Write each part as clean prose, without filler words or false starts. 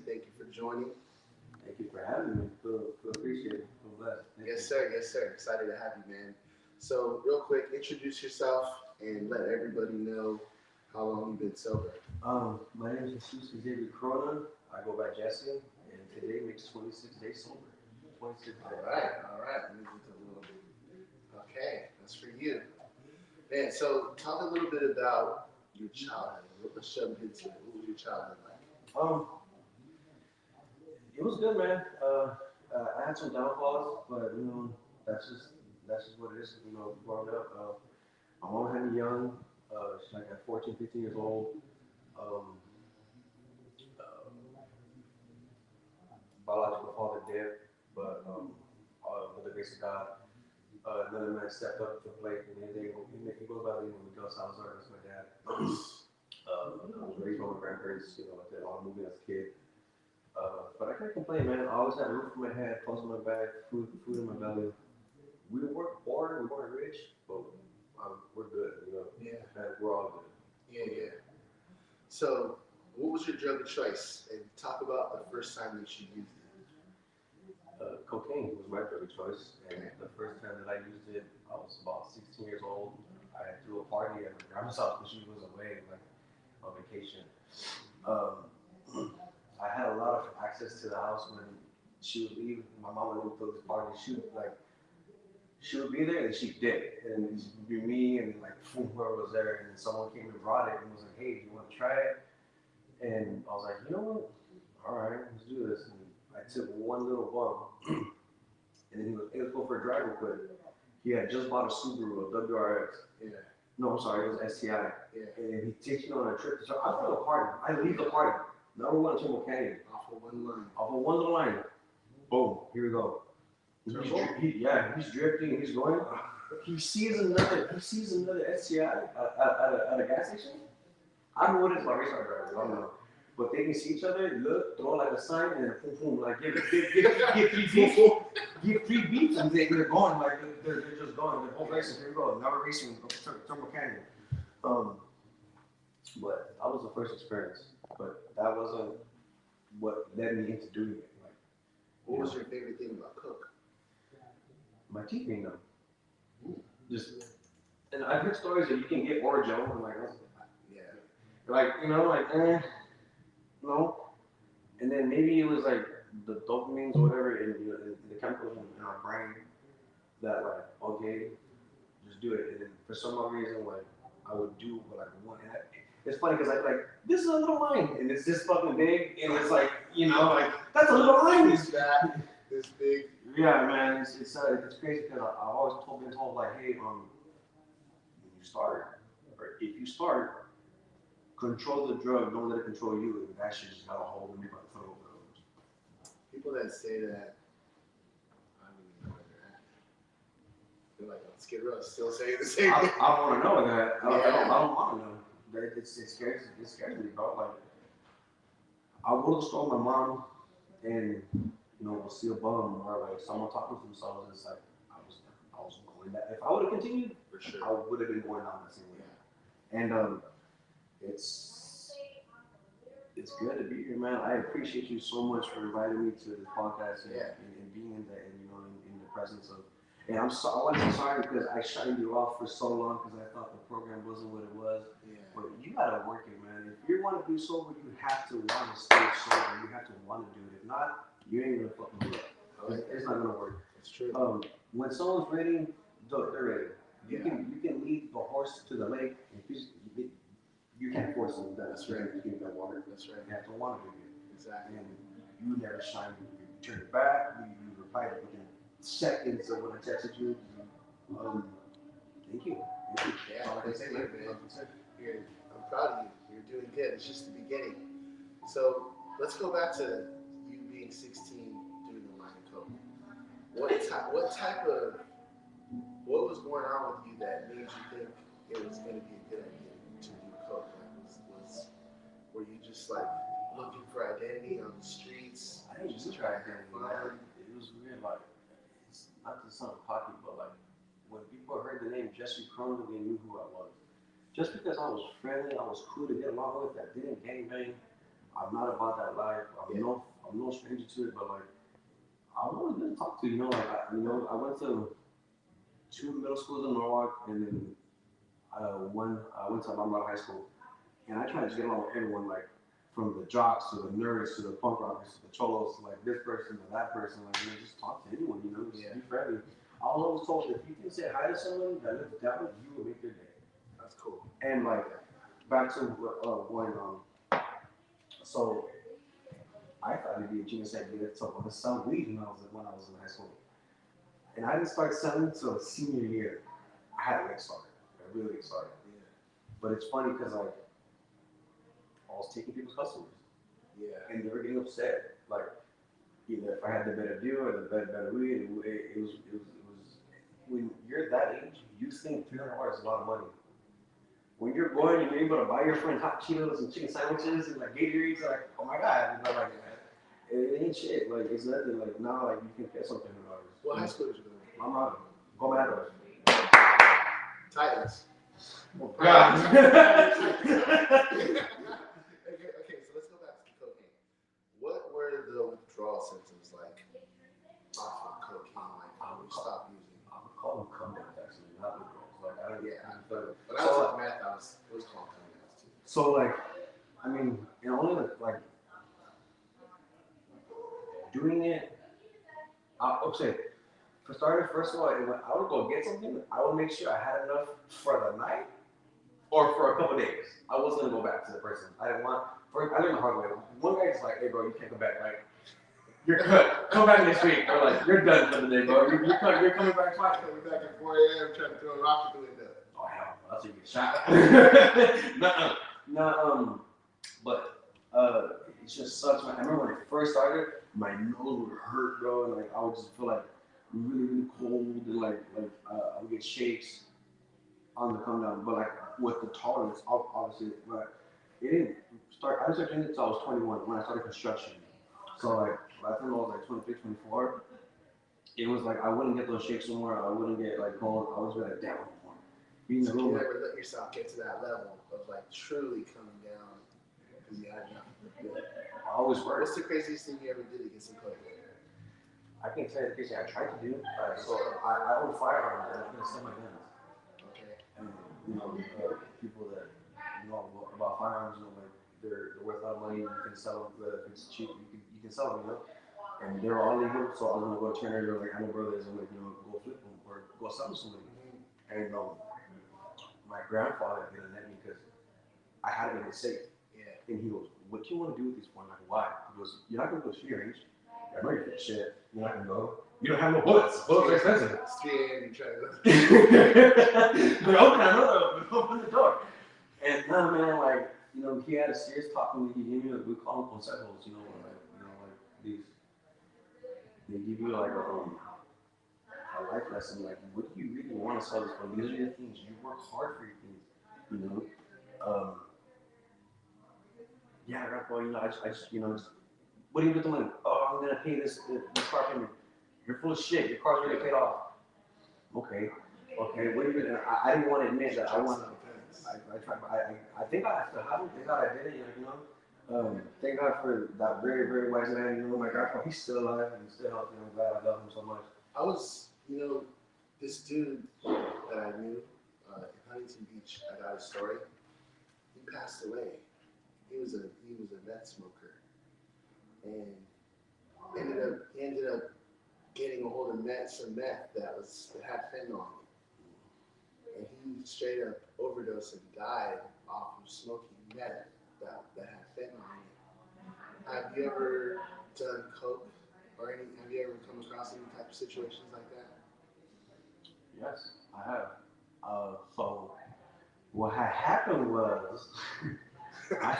Thank you for joining. Thank you for having me. Feel appreciated. Feel blessed. Thank Yes, you. sir. Yes, sir. Excited to have you, man. So, real quick, introduce yourself and let everybody know how long you've been sober. My name is Jesus Xavier Corona. I go by Jesse, and today makes 26 days sober. 26 All days. right. All right. Let me get a little bit. Okay, that's for you. Man, so talk a little bit about your childhood. Let's jump into it. What was your childhood like? Um, it was good, man. I had some downfalls, but that's just that's just what it is. Growing up, my mom had me young. She's like at 14, 15 years old. Um, uh, Biological father dead, but with the grace of God, another man stepped up to the plate, and he goes by the name of Miguel Salazar. That's my dad. I was raised by my grandparents. I did a lot of moving as a kid. But I can't complain, man. I always had a roof over my head, clothes on my back, food in my belly. We weren't poor, we weren't rich, but we're good. Yeah, And we're all good. yeah, yeah. So, what was your drug of choice? And talk about the first time that you used Cocaine was my drug of choice, it. and Okay. the first time that I used it, I was about 16 years old. I threw a party at my grandma's house because she was away, like on vacation. Um, I had a lot of access to the house when she would leave. My mom would throw this party. She would be there and she did. And it would be me and like whoever was there. And then someone came and brought it and was like, hey, do you want to try it? And I was like, you know what? All right, let's do this. And I took one little bump. And then he was going for a drive real quick. He had just bought a Subaru, a WRX. Yeah, No, I'm sorry, it was STI. yeah. And he takes me on a trip. So I go to a party. I leave the party. Number one, Turbo Canyon. Off of one line. Off of one little line. Boom, here we go. Turbo? He's drifting, he's going. He sees another STI at a gas station. I don't know what it is about race car drivers, I don't know. But they can see each other, look, throw like a sign, and boom, boom, like give 3 beats. Give 3 beats, and they're going, like they're just going. They're both racing, here we go, now we're racing, Turbo Canyon. Um, but that was the first experience. But that wasn't what led me into doing it. Like, What was your favorite thing about Coke? my teeth being numb. Just, and I've heard stories that you can get Orajel, and like, Yeah. no. And then maybe it was like the dopamines or whatever in the chemicals in our brain that like, okay, just do it. And then for some odd reason, like I would do what I want. And it's funny because I like this is a little line, and it's this fucking big, and it's like like that's a little line. This fat, this big. Yeah, man, it's crazy because I've always been told like, hey, when you start, or if you start, control the drug, don't let it control you, and that shit just got a hold of me by the throat. People that say that, I don't even know where they're at. They're like on Skid Row, still saying the same thing. I want to know that. Yeah. I don't want to know. It scares me, bro. Like, I'll go to the store with my mom, and we'll see a bum or like someone talking to themselves, and it's like I was going that. If I would have continued, For sure. I would have been going down that same way. Yeah. And it's it's good to be here, man. I appreciate you so much for inviting me to this podcast and being in the in the presence of. And I want to say sorry because I shut you off for so long because I thought the program wasn't what it was. Yeah. But you gotta work it, man. If you want to be sober, you have to want to stay sober. You have to want to do it. If not, you ain't gonna fucking do it. It's not gonna work. It's true. When someone's ready, they're ready. You Yeah. can lead the horse to the lake. You can't force them. That's right. You give that water. That's right. You have to want to do it. Exactly. And you never shine. You turn it back. You reply within seconds of when I texted you. Thank you. Thank you. Yeah. All I can Thank say, you, man. man. I'm proud of you. You're doing good. It's just the beginning. So let's go back to you being 16 doing the line of coke. What was going on with you that made you think it was going to be a good idea to do coke? Like, were you just like looking for identity on the streets? I didn't Just just trying try to have to fun? It was weird. Like, it's not to sound cocky, but like when people heard the name Jesse Cronin, they knew who I was. Just because I was friendly, I was cool to get along with. I didn't gangbang. I'm not about that life. I'm no stranger to it, but like I've always been talked to. You know, like I went to 2 middle schools in Norwalk, and then one I went to Alhambra High School, and I tried to get along with everyone, like from the jocks to the nerds to the punk rockers to the cholos, to like this person to that person, like just talk to anyone, just be friendly. I was always told if you can say hi to someone that lives down, you will make their day. That's cool. And like back to when so I thought it'd be a genius idea to sell weed when I was in high school, and I didn't start selling until senior year. I had to get started. I really get started. Yeah. But it's funny because like I was taking people's customers. Yeah. And they were getting upset. Like either if I had the better deal or the better weed, it was when you're that age, you think $300 is a lot of money. When you're going and you're able to buy your friend hot Cheetos and chicken sandwiches and like Gatorades, like oh my god, like it ain't shit. Like it's nothing. Like now, like you can get something $300. What high school did you go to? I'm not. Go Matter. Titans. Oh, God. Okay, so let's go back to cocaine. What were the withdrawal symptoms like off of cocaine? Like when you stop using? I would call them comebacks actually, not withdrawals. Like I don't. Yeah. But when I was at math, it was called comebacks too. So like, I mean, only like doing it. Okay. For starters, first of all, when I would go get something, I would make sure I had enough for the night or for a couple days. I wasn't gonna go back to the person. I didn't want. I learned the hard way. One guy's like, "Hey, bro, you can't come back. Like, you're cut. Come back next week." Or like, "You're done for the day, bro. You're coming back twice." Coming back at 4 a.m. trying to throw a rock through the window. Oh hell, that's a good shot. No. But it just sucks. Man. I remember when it first started, my nose would hurt, bro, and like I would just feel like really cold, and like I would get shakes on the come down. But like with the tolerance, obviously, but it didn't start. I didn't start doing it until I was 21 when I started construction. So like by the time I was like 23, 24, it was like I wouldn't get those shakes anymore. I wouldn't get like cold. I was like down. So you never let yourself get to that level of like truly coming down because you had enough. I always work. What's the craziest thing you ever did to get some coke? I can't tell you the crazy I tried to do. So I own firearms and I'm gonna sell my guns. Okay. And people that know about firearms, like they're worth a lot of money. You can sell them if it's cheap. You can sell them, And they're all legal. So I was gonna go to Turner. They're like, I know brothers. I'm like, go flip them or go sell them something. And my grandfather didn't let me because I had it in the safe. Yeah. And he goes, "What do you want to do with these for?" I'm like, "Why?" He goes, "You're not gonna go to shooting range. I know you're good shit. You're not gonna go. You don't have no bullets. Bullets are expensive." It's 3 a.m. You try to go. They're open the door. And no, man, like he had a serious talk with me. He gave me we call them consejos. Like these. They give you like a life lesson. Like, what do you really want to sell this for? These are your things. You work hard for your things. Yeah, Grandpa. I just what do you do with the money? Oh, I'm gonna pay this car payment. You're full of shit. Your car's already paid off. Okay. What are you doing? I didn't want to admit that I want. I tried. I think I still haven't. Thank God I did it. Thank God for that very, very wise man. My grandpa, he's still alive and he's still healthy. I'm glad I love him so much. I was, this dude that I knew in Huntington Beach. I got a story. He passed away. He was a meth smoker, and he ended up getting a hold of some meth that had fentanyl on it, and he straight up overdosed and died off of smoking meth that had fentanyl on it. Have you ever done coke or have you ever come across any type of situations like that? Yes, I have. So what had happened was I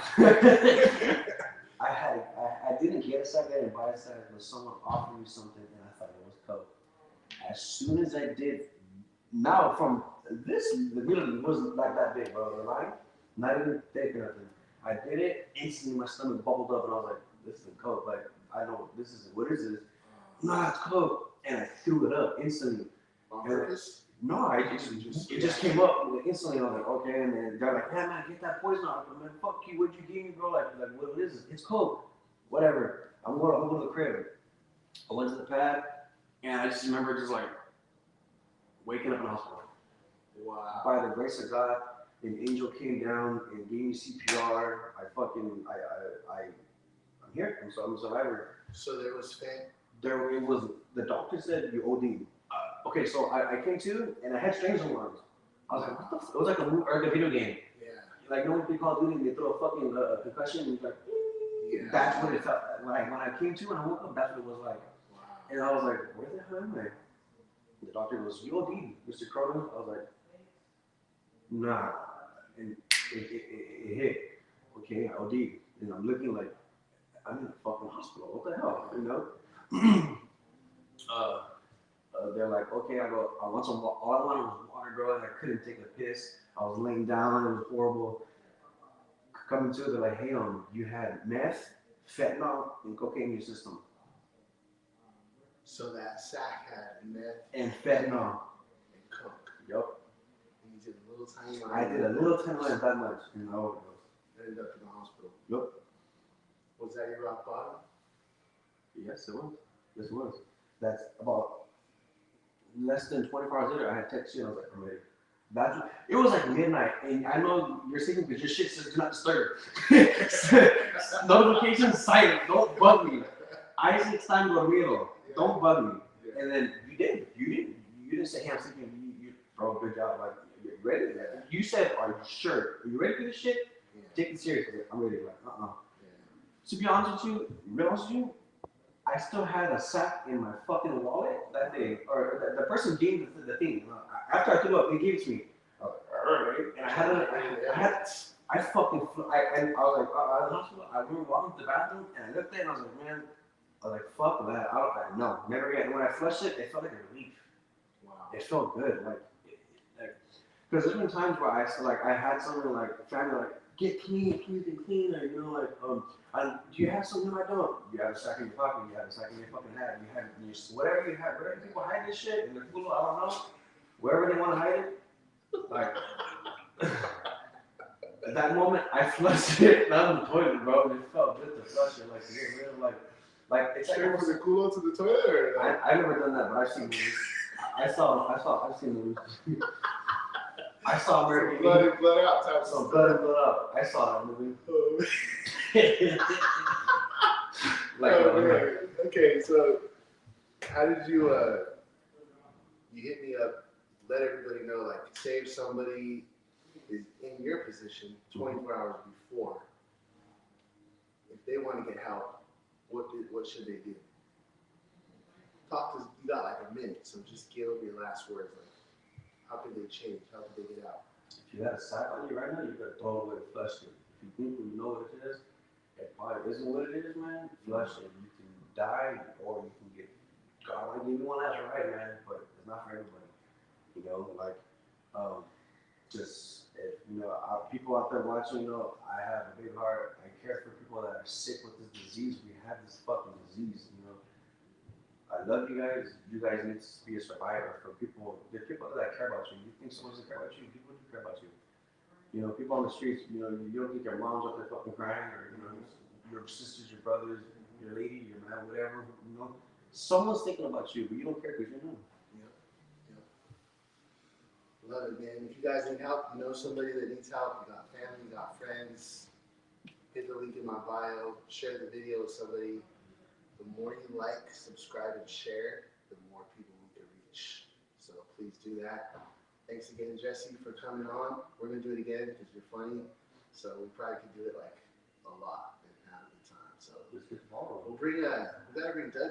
didn't get a sack, I didn't buy a sack, but someone offered me something and I thought it was coke. As soon as I did, now from this, the needle wasn't like that big, bro. The line, not even thick or nothing. I did it, instantly my stomach bubbled up and I was like, this is coke. Like, I know what is this? No, it's coke. And I threw it up instantly. On purpose? No, it just came up instantly. I was like, okay, and then they're like, yeah, man, get that poison off. I'm like, fuck you, what'd you give me, bro? Like what is it? It's coke. Whatever. I'm going to the crib. I went to the pad, and I just remember just like waking up in the hospital. Wow. By the grace of God, an angel came down and gave me CPR. I'm here. I'm a survivor. So there was fame. The doctor said you OD. Okay, so I came to and I had strange alarms. I was like, what the It was like a video game. Yeah. Like, you know when they Call of Duty, they throw a fucking concussion and like, Yeah. that's what it felt like. When I came to and I woke up, that's what it was like. Wow. And I was like, where the hell am I? The doctor goes, you OD, Mr. Cronin. I was like, nah. And it hit. Okay, I OD. And I'm looking like, I'm in a fucking hospital. What the hell? You know? They're like, okay, I want some water. All I wanted was water, bro, and I couldn't take a piss. I was laying down, it was horrible. Coming to it, they're like, hey, you had meth, fentanyl, and cocaine in your system. So that sack had meth and fentanyl. And coke. Yep. And you did a little tiny line. I did a little tiny line, that much, and I overdosed. Ended up in the hospital. Yep. Was that your rock bottom? Yes, it was. Yes, it was. That's about less than 24 hours later, I had text you, and I was like, I'm ready. It was like midnight, and I know you're sleeping because your shit says do not disturb. Notification silent, don't bug me. Isaac está dormido, don't bug me. Yeah. And then you didn't say, hey, I'm sleeping, you bro, good job, like, you ready? Yeah. You said, are you sure? Are you ready for this shit? Yeah. Take it seriously. I'm ready, like, Yeah. To be honest with you, I still had a sack in my fucking wallet that day, or the person gave me the thing. After I threw up, they gave it to me. And I fucking, I was like, I was in the hospital. I remember walking to the bathroom, and I looked at it, and I was like, man, I was like, fuck that. No, never again. And when I flushed it, it felt like a relief. Wow. It felt good, like, because there's been times where I had something like family like, get clean, or you know, like, do you have something I don't? You have a sack in your pocket, you have a sack in your fucking hat, you have whatever you have, wherever people hide this shit, and the people, I don't know, wherever they want to hide it, like, at that moment, I flushed it down the toilet, bro, and it felt good to flush it, like, to get rid of, like, it's straight from the culo to the toilet, or? I've never done that, but I've seen movies. I've seen movies. I saw American Blood in, blood out type of stuff. Blood in, blood out. I saw that movie. Okay, so how did you hit me up, let everybody know, like, say if somebody is in your position 24 hours before, if they want to get help, what should they do? You got like a minute, so just give your last words. Like, how can they change? How can they get out? If you have a sack on you right now, you gotta throw it away and flush it. If you think you know what it is, it probably isn't what it is, man. Flush it. You can die, or you can get. God, I give you one last ride, man, but it's not for everybody. You know, like, just if people out there watching, I have a big heart. I care for people that are sick with this disease. We have this fucking disease, I love you guys. You guys need to be a survivor for people. There are people that care about you. You think someone doesn't care about you? People do care about you. People on the streets, you don't think your mom's up there fucking crying, or, your sisters, your brothers, your lady, your man, whatever, Someone's thinking about you, but you don't care because you're them. Yeah. Love it, man. If you guys need help, somebody that needs help, you got family, you got friends, hit the link in my bio, share the video with somebody. The more you like, subscribe, and share, the more people we can reach. So please do that. Thanks again, Jesse, for coming on. We're going to do it again because you're funny. So we probably could do it like a lot and have a good time. So we gotta bring Doug.